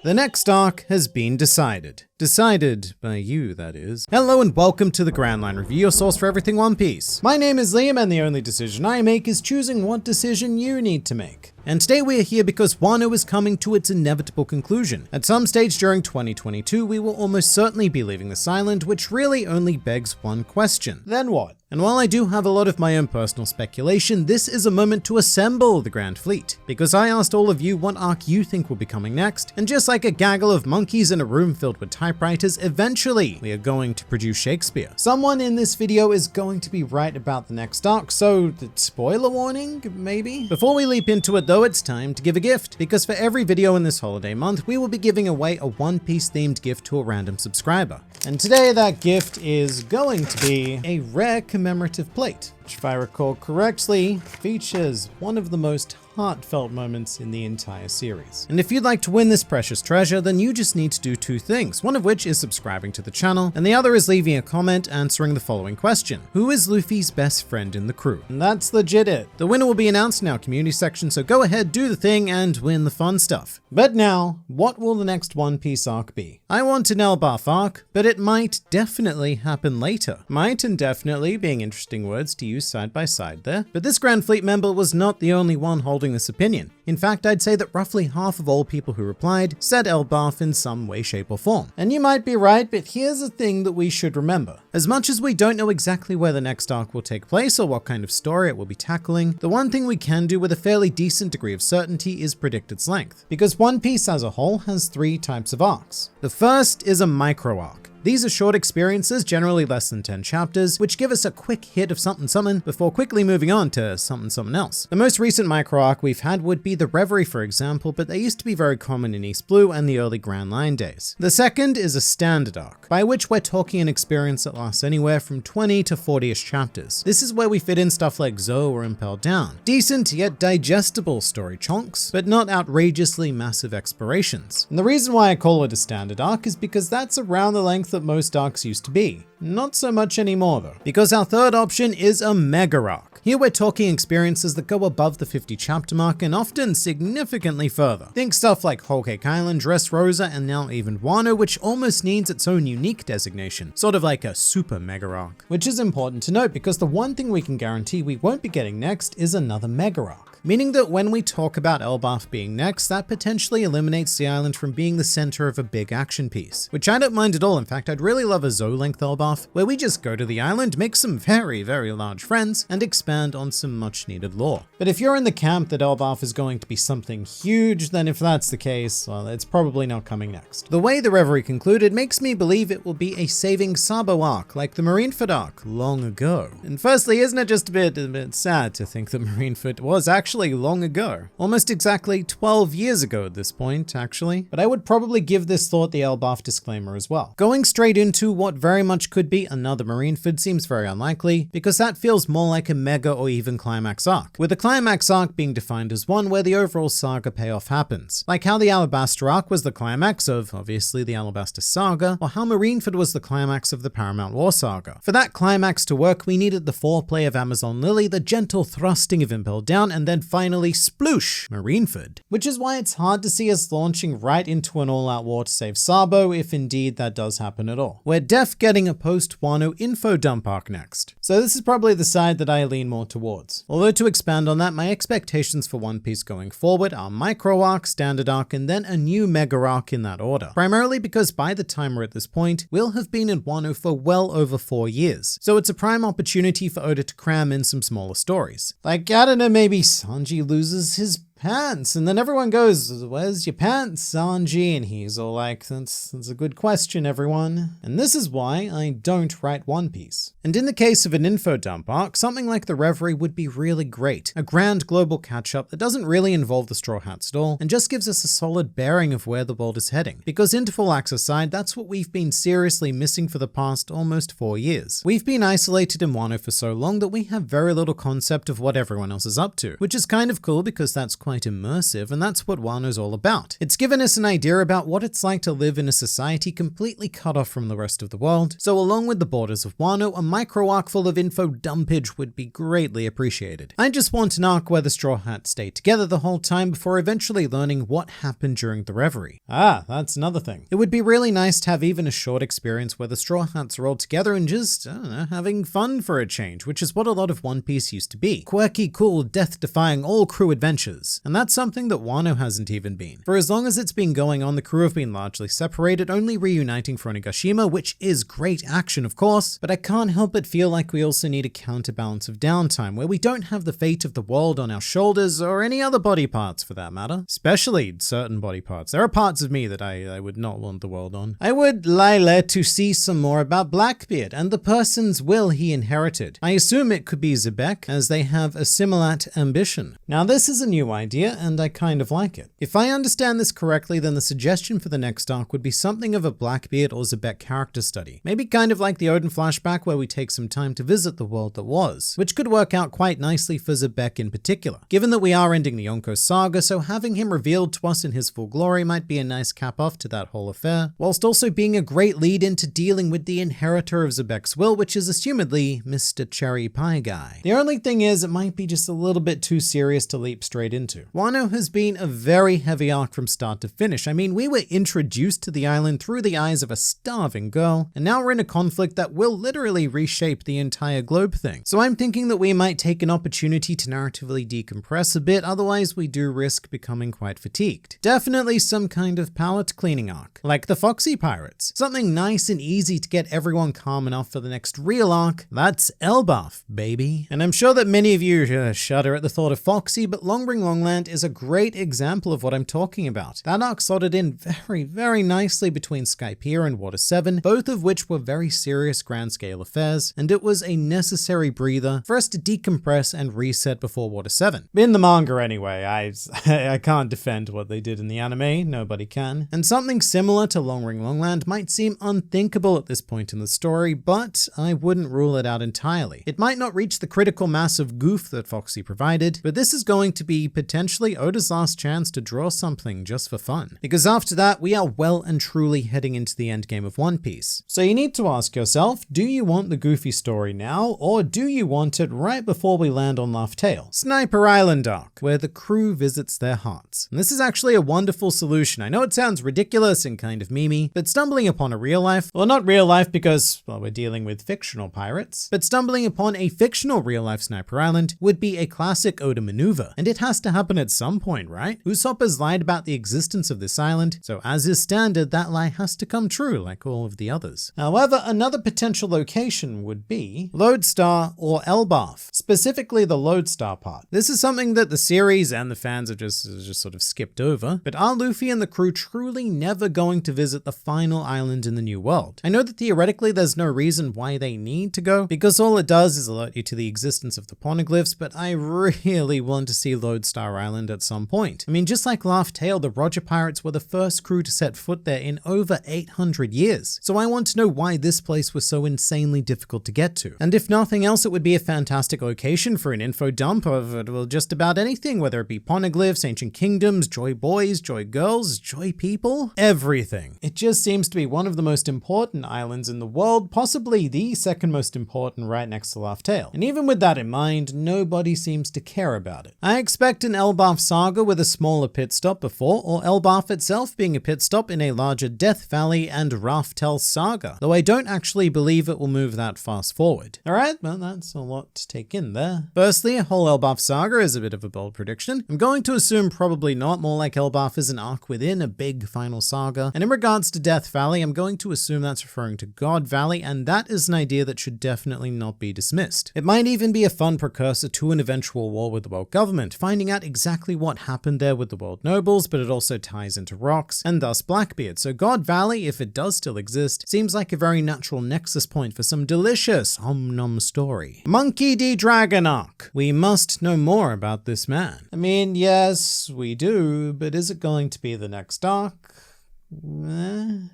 The next arc has been decided. Decided by you, that is. Hello and welcome to the Grand Line Review, your source for everything One Piece. My name is Liam and the only decision I make is choosing what decision you need to make. And today we are here because Wano is coming to its inevitable conclusion. At some stage during 2022, we will almost certainly be leaving this island, which really only begs one question. Then what? And while I do have a lot of my own personal speculation, this is a moment to assemble the Grand Fleet. Because I asked all of you what arc you think will be coming next, and just like a gaggle of monkeys in a room filled with typewriters, eventually we are going to produce Shakespeare. Someone in this video is going to be right about the next arc, so spoiler warning, maybe? Before we leap into it though, it's time to give a gift, because for every video in this holiday month, we will be giving away a One Piece themed gift to a random subscriber. And today that gift is going to be a rare commemorative plate, which if I recall correctly, features one of the most heartfelt moments in the entire series. And if you'd like to win this precious treasure, then you just need to do two things, one of which is subscribing to the channel, and the other is leaving a comment answering the following question: who is Luffy's best friend in the crew? And that's legit it. The winner will be announced in our community section, so go ahead, do the thing, and win the fun stuff. But now, what will the next One Piece arc be? I want an Elbaf arc, but it might definitely happen later. Might and definitely being interesting words to use side by side there. But this Grand Fleet member was not the only one holding this opinion. In fact, I'd say that roughly half of all people who replied said Elbaf in some way, shape, or form. And you might be right, but here's a thing that we should remember. As much as we don't know exactly where the next arc will take place or what kind of story it will be tackling, the one thing we can do with a fairly decent degree of certainty is predict its length. Because One Piece as a whole has three types of arcs. The first is a micro arc. These are short experiences, generally less than 10 chapters, which give us a quick hit of something before quickly moving on to something else. The most recent micro arc we've had would be the Reverie, for example, but they used to be very common in East Blue and the early Grand Line days. The second is a standard arc, by which we're talking an experience that lasts anywhere from 20 to 40-ish chapters. This is where we fit in stuff like Zoe or Impel Down. Decent yet digestible story chunks, but not outrageously massive explorations. And the reason why I call it a standard arc is because that's around the length that most arcs used to be. Not so much anymore though, because our third option is a mega arc. Here we're talking experiences that go above the 50 chapter mark and often significantly further. Think stuff like Whole Cake Island, Dressrosa, and now even Wano, which almost needs its own unique designation, sort of like a super mega arc. Which is important to note because the one thing we can guarantee we won't be getting next is another mega arc. Meaning that when we talk about Elbaf being next, that potentially eliminates the island from being the center of a big action piece, which I don't mind at all. In fact, I'd really love a Zoe-length Elbaf, where we just go to the island, make some very, very large friends, and expand on some much needed lore. But if you're in the camp that Elbaf is going to be something huge, then if that's the case, well, it's probably not coming next. The way the Reverie concluded makes me believe it will be a Saving Sabo arc, like the Marineford arc long ago. And firstly, isn't it just a bit sad to think that Marineford was actually long ago? Almost exactly 12 years ago at this point, actually. But I would probably give this thought the Elbaf disclaimer as well. Going straight into what very much could be another Marineford seems very unlikely, because that feels more like a mega or even climax arc, with the climax arc being defined as one where the overall saga payoff happens. Like how the Alabasta arc was the climax of, obviously, the Alabasta saga, or how Marineford was the climax of the Paramount War saga. For that climax to work, we needed the foreplay of Amazon Lily, the gentle thrusting of Impel Down, and then finally sploosh, Marineford. Which is why it's hard to see us launching right into an all-out war to save Sabo, if indeed that does happen at all. We're def getting a post-Wano info dump arc next. So this is probably the side that I lean more towards. Although to expand on that, my expectations for One Piece going forward are micro arc, standard arc, and then a new mega arc in that order. Primarily because by the time we're at this point, we'll have been in Wano for well over 4 years. So it's a prime opportunity for Oda to cram in some smaller stories. Like, I don't know, maybe Sanji loses his pants, and then everyone goes, "Where's your pants, Sanji?" And he's all like, that's a good question, everyone. And this is why I don't write One Piece. And in the case of an info dump arc, something like the Reverie would be really great. A grand global catch-up that doesn't really involve the Straw Hats at all, and just gives us a solid bearing of where the world is heading. Because interval acts aside, that's what we've been seriously missing for the past almost 4 years. We've been isolated in Wano for so long that we have very little concept of what everyone else is up to, which is kind of cool because that's quite immersive, and that's what Wano's all about. It's given us an idea about what it's like to live in a society completely cut off from the rest of the world, so along with the borders of Wano, a micro-arc full of info dumpage would be greatly appreciated. I just want an arc where the Straw Hats stay together the whole time before eventually learning what happened during the Reverie. That's another thing. It would be really nice to have even a short experience where the Straw Hats are all together and just, I don't know, having fun for a change, which is what a lot of One Piece used to be. Quirky, cool, death-defying all-crew adventures. And that's something that Wano hasn't even been. For as long as it's been going on, the crew have been largely separated, only reuniting for Onigashima, which is great action of course, but I can't help but feel like we also need a counterbalance of downtime, where we don't have the fate of the world on our shoulders, or any other body parts for that matter. Especially certain body parts. There are parts of me that I would not want the world on. I would like to see some more about Blackbeard and the person's will he inherited. I assume it could be Xebec, as they have a similar ambition. Now this is a new idea, and I kind of like it. If I understand this correctly, then the suggestion for the next arc would be something of a Blackbeard or Xebec character study. Maybe kind of like the Odin flashback where we take some time to visit the world that was, which could work out quite nicely for Xebec in particular. Given that we are ending the Yonko saga, so having him revealed to us in his full glory might be a nice cap off to that whole affair, whilst also being a great lead into dealing with the inheritor of Xebec's will, which is assumedly Mr. Cherry Pie Guy. The only thing is, it might be just a little bit too serious to leap straight into. Wano has been a very heavy arc from start to finish. I mean, we were introduced to the island through the eyes of a starving girl, and now we're in a conflict that will literally reshape the entire globe thing. So I'm thinking that we might take an opportunity to narratively decompress a bit, otherwise we do risk becoming quite fatigued. Definitely some kind of palate cleaning arc, like the Foxy Pirates. Something nice and easy to get everyone calm enough for the next real arc. That's Elbaf, baby. And I'm sure that many of you shudder at the thought of Foxy, but Longring Longland is a great example of what I'm talking about. That arc slotted in very nicely between Skypiea and Water 7, both of which were very serious grand scale affairs, and it was a necessary breather for us to decompress and reset before Water 7. In the manga anyway, I can't defend what they did in the anime, nobody can. And something similar to Longring Longland might seem unthinkable at this point in the story, but I wouldn't rule it out entirely. It might not reach the critical mass of goof that Foxy provided, but this is going to be potentially Oda's last chance to draw something just for fun. Because after that, we are well and truly heading into the endgame of One Piece. So you need to ask yourself, do you want the goofy story now, or do you want it right before we land on Laugh Tale? Sniper Island arc, where the crew visits their hearts. And this is actually a wonderful solution. I know it sounds ridiculous and kind of memey, but stumbling upon a real life, well, not real life because, well, we're dealing with fictional pirates, but stumbling upon a fictional real life Sniper Island would be a classic Oda maneuver, and it has to happen at some point, right? Usopp has lied about the existence of this island, so as is standard, that lie has to come true like all of the others. However, another potential location would be Lodestar or Elbaf, specifically the Lodestar part. This is something that the series and the fans have just sort of skipped over, but are Luffy and the crew truly never going to visit the final island in the New World? I know that theoretically there's no reason why they need to go, because all it does is alert you to the existence of the poneglyphs, but I really want to see Lodestar Island at some point. I mean, just like Laugh Tale, the Roger Pirates were the first crew to set foot there in over 800 years, so I want to know why this place was so insanely difficult to get to. And if nothing else, it would be a fantastic location for an info dump of, well, just about anything, whether it be poneglyphs, ancient kingdoms, joy boys, joy girls, joy people, everything. It just seems to be one of the most important islands in the world, possibly the second most important right next to Laugh Tale. And even with that in mind, nobody seems to care about it. I expect an Elbaf saga with a smaller pit stop before, or Elbaf itself being a pit stop in a larger Death Valley and Raftel saga, though I don't actually believe it will move that fast forward. Alright, well, that's a lot to take in there. Firstly, a whole Elbaf saga is a bit of a bold prediction. I'm going to assume probably not, more like Elbaf is an arc within a big final saga. And in regards to Death Valley, I'm going to assume that's referring to God Valley, and that is an idea that should definitely not be dismissed. It might even be a fun precursor to an eventual war with the world government, finding out exactly what happened there with the world nobles, but it also ties into rocks, and thus Blackbeard. So God Valley, if it does still exist, seems like a very natural nexus point for some delicious om-nom story. Monkey D. Dragon arc. We must know more about this man. I mean, yes, we do, but is it going to be the next arc?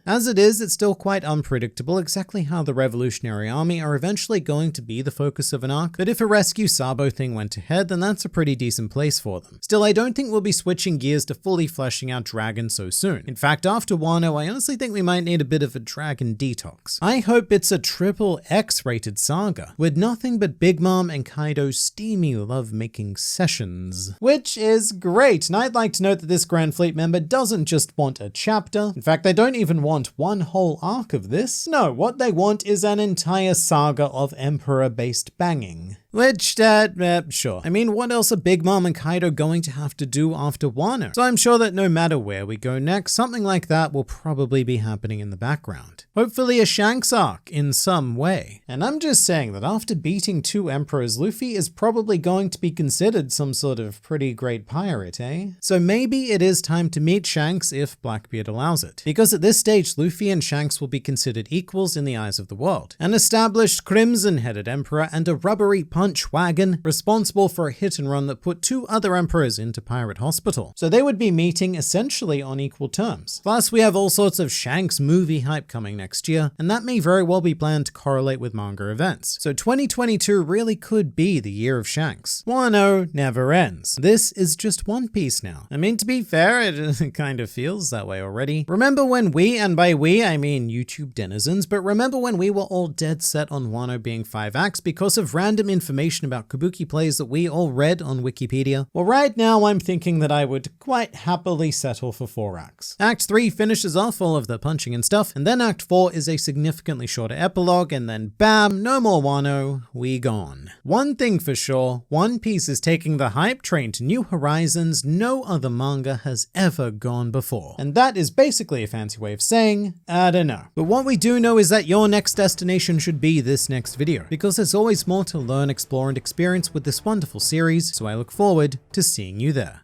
As it is, it's still quite unpredictable exactly how the Revolutionary Army are eventually going to be the focus of an arc, but if a rescue Sabo thing went ahead, then that's a pretty decent place for them. Still, I don't think we'll be switching gears to fully fleshing out Dragon so soon. In fact, after Wano, I honestly think we might need a bit of a Dragon detox. I hope it's a triple X-rated saga, with nothing but Big Mom and Kaido's steamy love-making sessions. Which is great, and I'd like to note that this Grand Fleet member doesn't just want a chapter. In fact, they don't even want one whole arc of this. No, what they want is an entire saga of Emperor-based banging. Which, sure. I mean, what else are Big Mom and Kaido going to have to do after Wano? So I'm sure that no matter where we go next, something like that will probably be happening in the background. Hopefully a Shanks arc in some way. And I'm just saying that after beating 2 emperors, Luffy is probably going to be considered some sort of pretty great pirate, eh? So maybe it is time to meet Shanks if Blackbeard allows it. Because at this stage, Luffy and Shanks will be considered equals in the eyes of the world. An established crimson-headed emperor and a rubbery punch wagon responsible for a hit and run that put 2 other emperors into Pirate Hospital. So they would be meeting essentially on equal terms. Plus, we have all sorts of Shanks movie hype coming next year, and that may very well be planned to correlate with manga events. So 2022 really could be the year of Shanks. Wano never ends. This is just One Piece now. I mean, to be fair, it kind of feels that way already. Remember when we, and by we I mean YouTube denizens, but remember when we were all dead set on Wano being 5 acts because of random information about Kabuki plays that we all read on Wikipedia? Well, right now I'm thinking that I would quite happily settle for 4 acts. Act 3 finishes off all of the punching and stuff, and then Act 4 is a significantly shorter epilogue, and then bam, no more Wano, we gone. One thing for sure, One Piece is taking the hype train to new horizons no other manga has ever gone before. And that is basically a fancy way of saying, I don't know. But what we do know is that your next destination should be this next video, because there's always more to learn, explore, and experience with this wonderful series, so I look forward to seeing you there.